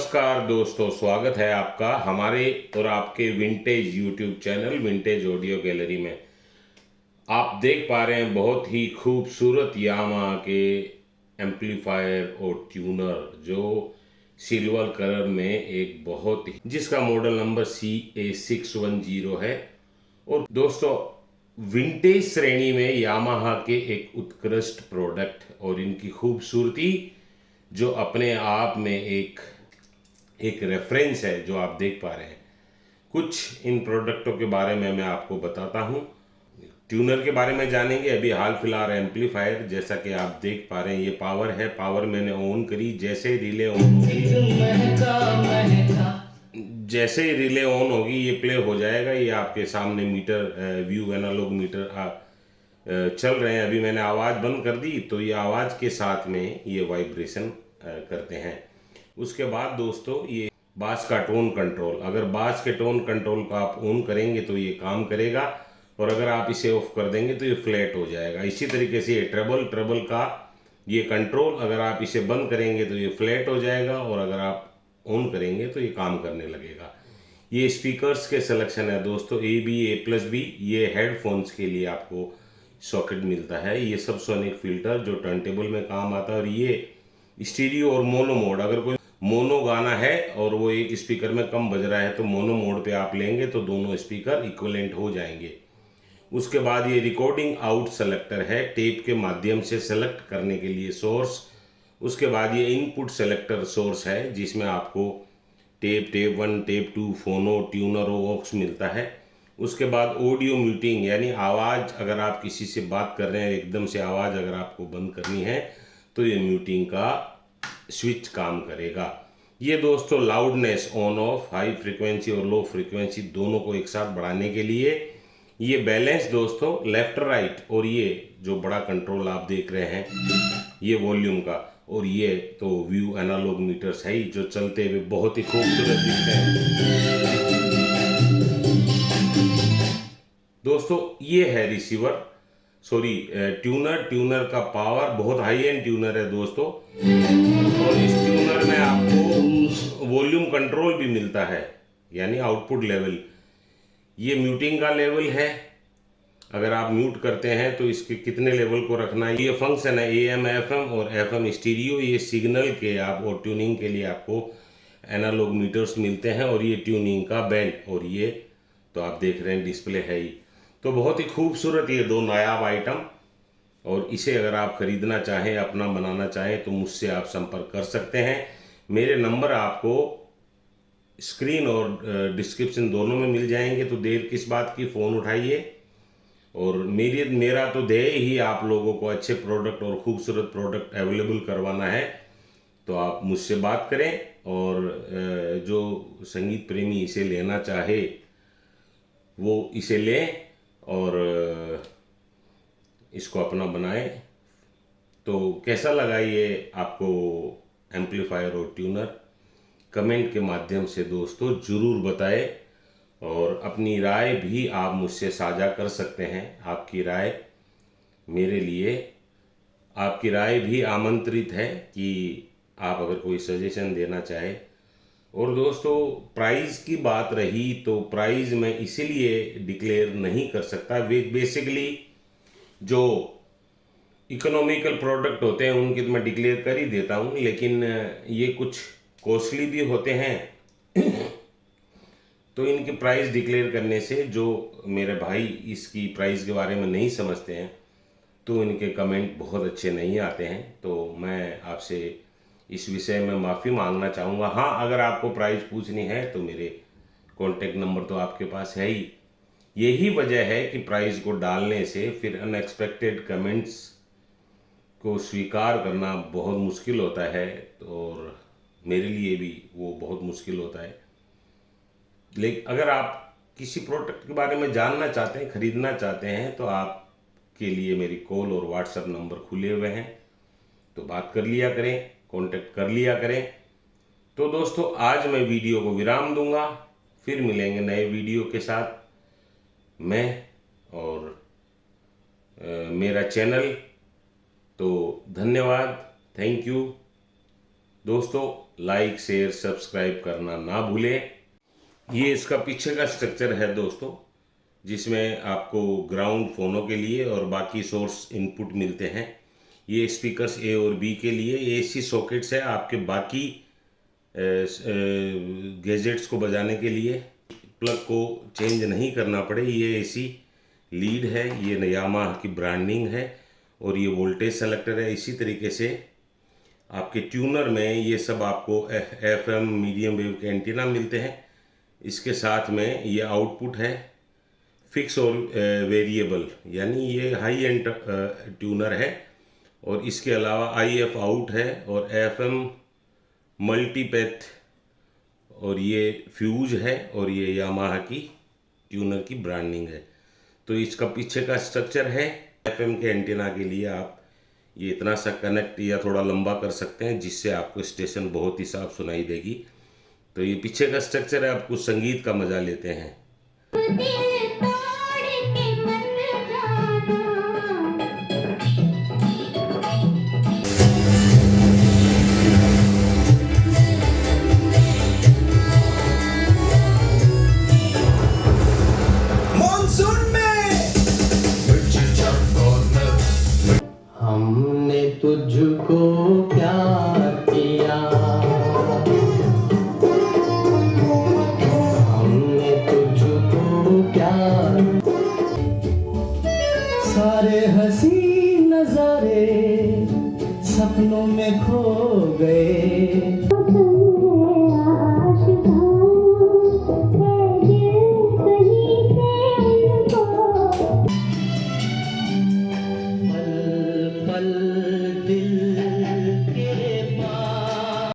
नमस्कार दोस्तों, स्वागत है आपका हमारे और आपके vintage YouTube channel vintage audio gallery में। आप देख पा रहे हैं बहुत ही खूबसूरत यामाहा के एम्पलीफायर और ट्यूनर जो सिल्वर कलर में एक बहुत ही जिसका मॉडल नंबर CA610 है। और दोस्तों, विंटेज श्रेणी में यामाहा के एक उत्कृष्ट प्रोडक्ट और इनकी खूबसूरती जो अपने आप में एक रेफरेंस है जो आप देख पा रहे हैं। कुछ इन प्रोडक्टों के बारे में मैं आपको बताता हूं। ट्यूनर के बारे में जानेंगे। अभी हाल फिलहाल एम्पलीफायर जैसा कि आप देख पा रहे हैं, ये पावर है। पावर मैंने ऑन करी, जैसे ही रिले ऑन होगी ये प्ले हो जाएगा। ये आपके सामने मीटर व्यू एनालॉग मीटर चल रहे हैं। अभी मैंने आवाज़ बंद कर दी तो ये आवाज़ के साथ में ये वाइब्रेशन करते हैं। उसके बाद दोस्तों, ये बास का टोन कंट्रोल, अगर बास के टोन कंट्रोल को आप ऑन करेंगे तो ये काम करेगा, और अगर आप इसे ऑफ कर देंगे तो ये फ्लैट हो जाएगा। इसी तरीके से ये ट्रबल का ये कंट्रोल, अगर आप इसे बंद करेंगे तो ये फ्लैट हो जाएगा, और अगर आप ऑन करेंगे तो ये काम करने लगेगा। ये स्पीकर्स के सिलेक्शन है दोस्तों, A+B। ये हेडफोन्स के लिए आपको सॉकेट मिलता है। ये सब सोनिक फिल्टर जो टर्नटेबल में काम आता है। और ये स्टीरियो और मोनो मोड, अगर कोई मोनो गाना है और वो एक स्पीकर में कम बज रहा है तो मोनो मोड पे आप लेंगे तो दोनों स्पीकर इक्विवेलेंट हो जाएंगे। उसके बाद ये रिकॉर्डिंग आउट सेलेक्टर है, टेप के माध्यम से सेलेक्ट करने के लिए सोर्स। उसके बाद ये इनपुट सेलेक्टर सोर्स है जिसमें आपको टेप 1, टेप 2, फोनो, ट्यूनर और ऑक्स मिलता है। उसके बाद ऑडियो म्यूटिंग, यानी आवाज़, अगर आप किसी से बात कर रहे हैं एकदम से आवाज़ अगर आपको बंद करनी है तो ये म्यूटिंग का स्विच काम करेगा। ये दोस्तों loudness on off, high frequency और लो फ्रीक्वेंसी दोनों को एक साथ बढ़ाने के लिए। ये बैलेंस दोस्तों लेफ्ट राइट, और ये जो बड़ा कंट्रोल आप देख रहे हैं ये वॉल्यूम का, और ये तो व्यू एनालॉग मीटर्स है ही जो चलते हुए बहुत ही खूबसूरत दिखते हैं दोस्तों। ये है रिसीवर, सॉरी ट्यूनर का पावर बहुत हाई एंड ट्यूनर है दोस्तों। और इस ट्यूनर में आपको वॉल्यूम कंट्रोल भी मिलता है, यानी आउटपुट लेवल। ये म्यूटिंग का लेवल है, अगर आप म्यूट करते हैं तो इसके कितने लेवल को रखना है। ये फंक्शन है AM FM और FM स्टीरियो। ये सिग्नल के आप और ट्यूनिंग के लिए आपको एनालॉग मीटर्स मिलते हैं। और ये ट्यूनिंग का बैंड, और ये तो आप देख रहे हैं डिस्प्ले है ही। तो बहुत ही खूबसूरत ये दो नायाब आइटम, और इसे अगर आप खरीदना चाहें, अपना बनाना चाहें तो मुझसे आप संपर्क कर सकते हैं। मेरे नंबर आपको स्क्रीन और डिस्क्रिप्शन दोनों में मिल जाएंगे। तो देर किस बात की, फ़ोन उठाइए। और मेरा तो ध्येय ही आप लोगों को अच्छे प्रोडक्ट और खूबसूरत प्रोडक्ट अवेलेबल करवाना है। तो आप मुझसे बात करें, और जो संगीत प्रेमी इसे लेना चाहे वो इसे लें और इसको अपना बनाएं। तो कैसा लगा ये आपको एम्पलीफायर और ट्यूनर, कमेंट के माध्यम से दोस्तों ज़रूर बताएं। और अपनी राय भी आप मुझसे साझा कर सकते हैं। आपकी राय मेरे लिए, आपकी राय भी आमंत्रित है कि आप अगर कोई सजेशन देना चाहे। और दोस्तों, प्राइस की बात रही तो प्राइस मैं इसीलिए डिक्लेयर नहीं कर सकता। बेसिकली जो इकोनॉमिकल प्रोडक्ट होते हैं उनकी तो मैं डिक्लेयर कर ही देता हूँ, लेकिन ये कुछ कॉस्टली भी होते हैं तो इनकी प्राइस डिक्लेयर करने से जो मेरे भाई इसकी प्राइस के बारे में नहीं समझते हैं तो इनके कमेंट बहुत अच्छे नहीं आते हैं। तो मैं आपसे इस विषय में माफ़ी मांगना चाहूँगा। हाँ, अगर आपको प्राइस पूछनी है तो मेरे कॉन्टेक्ट नंबर तो आपके पास है ही। यही वजह है कि प्राइस को डालने से फिर अनएक्सपेक्टेड कमेंट्स को स्वीकार करना बहुत मुश्किल होता है, और मेरे लिए भी वो बहुत मुश्किल होता है। लेकिन अगर आप किसी प्रोडक्ट के बारे में जानना चाहते हैं, खरीदना चाहते हैं, तो आपके लिए मेरी कॉल और व्हाट्सएप नंबर खुले हुए हैं। तो बात कर लिया करें, कांटेक्ट कर लिया करें। तो दोस्तों, आज मैं वीडियो को विराम दूंगा, फिर मिलेंगे नए वीडियो के साथ। मैं और मेरा चैनल। तो धन्यवाद, थैंक यू। दोस्तों लाइक शेयर सब्सक्राइब करना ना भूलें। ये इसका पीछे का स्ट्रक्चर है दोस्तों, जिसमें आपको ग्राउंड फोनों के लिए और बाकी सोर्स इनपुट मिलते हैं। ये स्पीकर्स ए और बी के लिए एसी सॉकेट्स है, आपके बाकी गैजेट्स को बजाने के लिए प्लग को चेंज नहीं करना पड़े। ये एसी लीड है, ये यामाहा की ब्रांडिंग है और ये वोल्टेज सेलेक्टर है। इसी तरीके से आपके ट्यूनर में ये सब आपको एफएम मीडियम वेव के एंटीना मिलते हैं। इसके साथ में ये आउटपुट है फिक्स और वेरिएबल, यानी ये हाई एंड ट्यूनर है। और इसके अलावा आईएफ आउट है और एफएम मल्टीपैथ, और ये फ्यूज है और ये यामाहा की ट्यूनर की ब्रांडिंग है। तो इसका पीछे का स्ट्रक्चर है। एफएम के एंटीना के लिए आप ये इतना सा कनेक्ट या थोड़ा लंबा कर सकते हैं, जिससे आपको स्टेशन बहुत ही साफ सुनाई देगी। तो ये पीछे का स्ट्रक्चर है, आप कुछ संगीत का मजा लेते हैं।